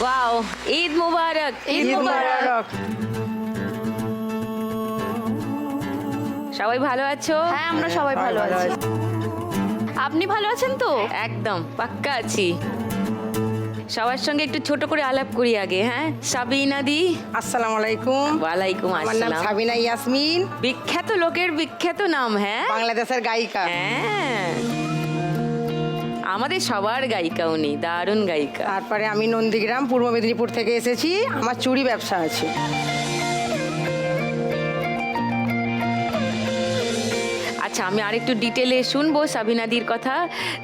Wow, Eid মুবারক। ঈদ মুবারক। সবাই ভালো আছো? হ্যাঁ, আমরা সবাই ভালো আছি। আপনি ভালো আছেন তো? একদম পাক্কা আছি। সবার সঙ্গে একটু ছোট করে আলাপ করি আগে। হ্যাঁ, সাবিনা দি। আসসালামু আলাইকুম। ওয়ালাইকুম আমার নাম আসসালাম। সাবিনা ইয়াসমিন, বিখ্যাত লোকের বিখ্যাত নাম। হ্যাঁ বাংলাদেশের গায়িকা। হ্যাঁ, আমাদের সবার গায়িকা উনি, দারুণ গায়িকা। তারপরে আমি নন্দীগ্রাম পূর্ব মেদিনীপুর থেকে এসেছি। আমার চুড়ি ব্যবসা আছে। আচ্ছা, আমি আরেকটু ডিটেলে শুনবো সাবিনাদির কথা।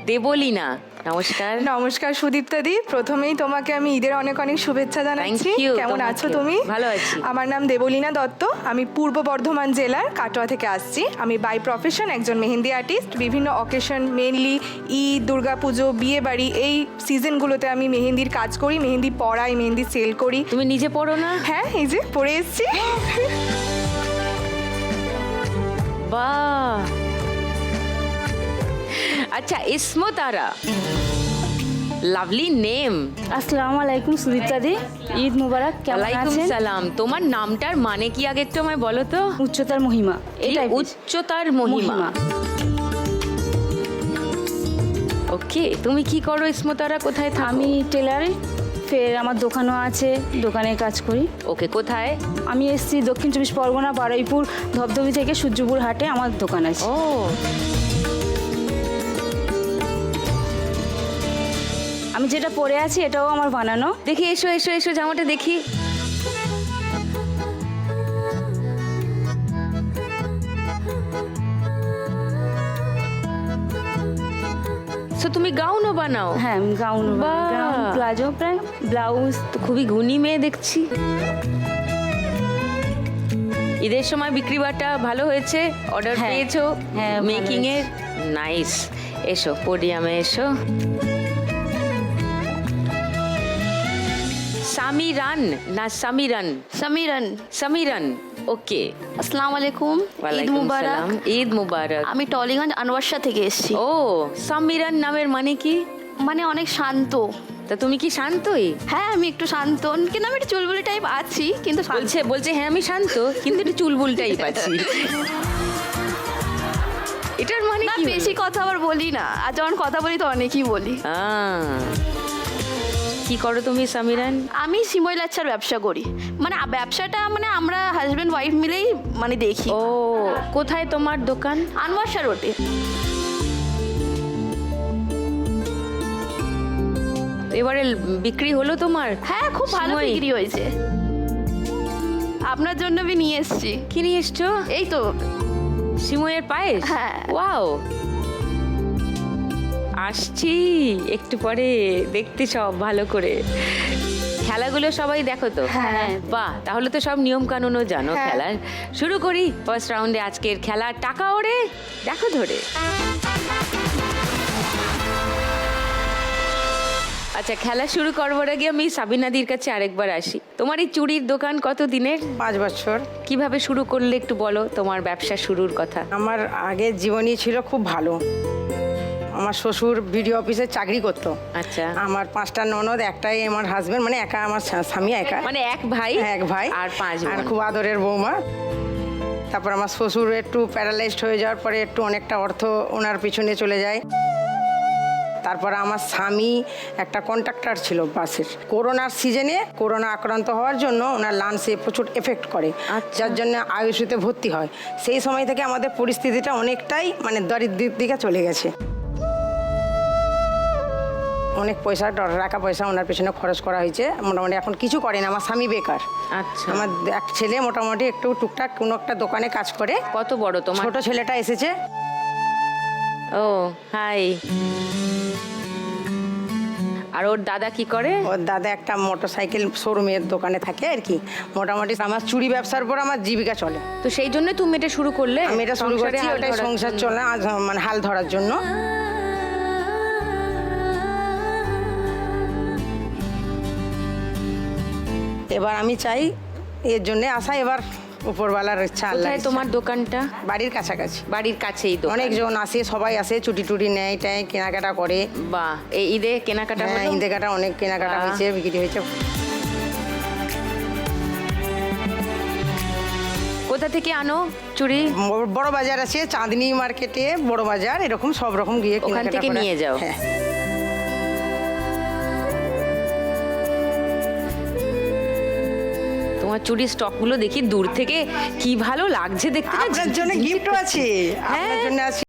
দেবলীনা, নমস্কার। নমস্কার সুদীপ্তা দি, প্রথমেই তোমাকে আমি ঈদের অনেক অনেক শুভেচ্ছা জানাচ্ছি। Thank you, কেমন তোমাকেও। আছো তুমি? ভালো আছি। আমার নাম দেবলীনা দত্ত, আমি পূর্ব বর্ধমান জেলার কাটোয়া থেকে আসছি। আমি বাই প্রফেশন একজন মেহেন্দি আর্টিস্ট। বিভিন্ন অকেশন, মেনলি ঈদ, দুর্গাপুজো, বিয়ে বাড়ি, এই সিজনগুলোতে আমি মেহেন্দির কাজ করি, মেহেন্দি পরাই, মেহেন্দি সেল করি। তুমি নিজে পড়ো না? হ্যাঁ, এই যে পরে এসছি। বাহ, আচ্ছা, ইসমতারা, লাভলি নেম। আসসালামু আলাইকুম সুদীপ্তা দি, ঈদ মুবারক। কেমন ওয়ালাইকুম আছেন? সালাম। তোমার নামটার মানে কি আগে একটু আমায় বলো তো? উচ্চতার মহিমা, এটাই উচ্চতার মহিমা। মহিমা। ওকে, তুমি কি করো ইসমতারা? কোথায় থাকো? আমি টেলারে, ফের আমার দোকানও আছে, দোকানে কাজ করি। ওকে, কোথায়? আমি এসেছি দক্ষিণ চব্বিশ পরগনা, বারুইপুর ধবধবি থেকে সূর্যপুর হাটে আমার দোকান আছে। ও, আমি যেটা পরে আছি এটাও আমার বানানো। দেখি, এসো এসো এসো, জামাটা দেখি। So, তুমি গাউনও বানাও? হ্যাঁ, গাউন, বাহ। গাউন, প্লাজো, প্রায় ব্লাউজ। তো খুবই গুণী মেয়ে দেখছি। ঈদের সময় বিক্রি বাটা ভালো হয়েছে? অর্ডার হ্যাঁ। পেয়েছো হ্যাঁ, ভালো মেকিং এর? নাইস। এসো পোডিয়ামে এসো। সামিরান না সামিরান? সামিরান। সামিরান, ওকে। আসসালামু আলাইকুম। ঈদ ওয়ালাইকুম মুবারক। সালাম, ঈদ মুবারক। আমি টলিগঞ্জ আনোয়ারশা থেকে এসেছি। ও, সামিরান নামের মানে কি? মানে অনেক শান্ত। তা তুমি কি শান্তই? হ্যাঁ, আমি একটু শান্ত, কিন্তু আমি একটু চুলবুলি টাইপ আছি, কিন্তু শান্ত। বলছে বলছে হ্যাঁ আমি শান্ত, কিন্তু একটু চুলবুলটাই পাচ্ছি। এটার মানে না, কি হলো? বেশি কথা আবার বলি না, আর যখন কথা বলি তো অনেকই বলি। কি করো তুমি সামিরান? আমি সিমই লাচ্ছার ব্যবসা করি। মানে ব্যবসাটা মানে আমরা হাজব্যান্ড ওয়াইফ মিলেই মানে দেখি। ও, কোথায় তোমার দোকান? আনোয়ারশা রোডে। এবারে বিক্রি হলো তোমার? হ্যাঁ, খুব ভালো সিমই? বিক্রি হয়েছে। আপনার জন্য আমি নিয়ে এসেছি। কি নিয়ে এসছো? এই তো। সিমইয়ের পায়েস? হ্যাঁ। ওয়াও, আসছি একটু পরে দেখতে সব ভালো করে। খেলাগুলো সবাই দেখো তো? হ্যাঁ। বাহ, তাহলে তো সব নিয়ম কানুনও জানো হ্যাঁ। খেলার। শুরু করি ফার্স্ট রাউন্ডে আজকের খেলা। টাকা ওড়ে, দেখো ধরে। আচ্ছা, খেলা শুরু করবার আগে আমি সাবিনাদির কাছে আরেকবার আসি। তোমার এই চুড়ির দোকান কত দিনের? 5 বছর। কিভাবে শুরু করলে একটু বলো তোমার ব্যবসা শুরুর কথা। আমার আগের জীবনই ছিল খুব ভালো। আমার শ্বশুর ভিডিও অফিসে চাকরি করতো। আচ্ছা, আমার 5টা ননদ, একটাই আমার হাজবেন্ড, মানে একা আমার স্বামী একা। মানে এক ভাই? হ্যাঁ, এক ভাই আর 5 আর বোন। খুব আদরের বৌমা। তারপর আমার শ্বশুর একটু প্যারালাইজড হয়ে যাওয়ার পরে একটু অনেকটা অর্থ ওনার পিছনে চলে যায়। তারপর আমার স্বামী একটা কন্ট্রাক্টর ছিল বাসের। করোনার সিজনে করোনা আক্রান্ত হওয়ার জন্য ওনার লাংসে প্রচুর এফেক্ট করে, আচ্ছা। যার জন্য আইসিইউতে ভর্তি হয়। সেই সময় থেকে আমাদের পরিস্থিতিটা অনেকটাই মানে দরিদ্রের দিকে চলে গেছে। অনেক পয়সা, টাকা পয়সা ওনার পেছনে খরচ করা হয়েছে। মোটামুটি এখন কিছু করে না। আমার স্বামী বেকার। আচ্ছা, আমার এক ছেলে মোটামুটি একটু টুকটাক কোনো একটা দোকানে কাজ করে। কত বড় তোমার? ছোট ছেলেটা এসেছে। ও, হাই। আর ওর দাদা কি করে? ওর দাদা একটা মোটরসাইকেল শোরুমের দোকানে থাকে আর কি। মোটামুটি আমার চুড়ি ব্যবসার উপর আমার জীবিকা চলে। তো সেই জন্য তুমি এটা শুরু করলে? আমি এটা শুরু সংসারে করছি, হাল ওটাই ধরার সংসার জন্য। চলে মানে হাল ধরার জন্য। এবার আমি চাই, এর জন্যে আসা, এবার উপরওয়ালার ইচ্ছা আল্লাহ কোথায় তোমার দোকানটা? বাড়ির কাছাকাছি। বাড়ির কাছেই দোকান। অনেকজন আসে, সবাই আসে, চুটি টুটি নেয় টায় কেনাকাটা করে। বাহ, এই ঈদে কেনাকাটা হ্যাঁ, হলো? ইন্দে কাটা অনেক কেনাকাটা বাহ। হয়েছে, বিক্রি হয়েছে। কোথা থেকে আনো চুড়ি? বড় বাজার আছে, চাঁদনি মার্কেটে, বড় বাজার, এরকম সব রকম গিয়ে ওখান কেনাকাটা থেকে করা। নিয়ে যাও? হ্যাঁ। তোমার চুড়ির স্টকগুলো দেখি দূর থেকে, কি ভালো লাগছে দেখতে না, আপনার জন্য ঝিকঝিক গিফটও আছে, হ্যাঁ। আপনার জন্য আছে।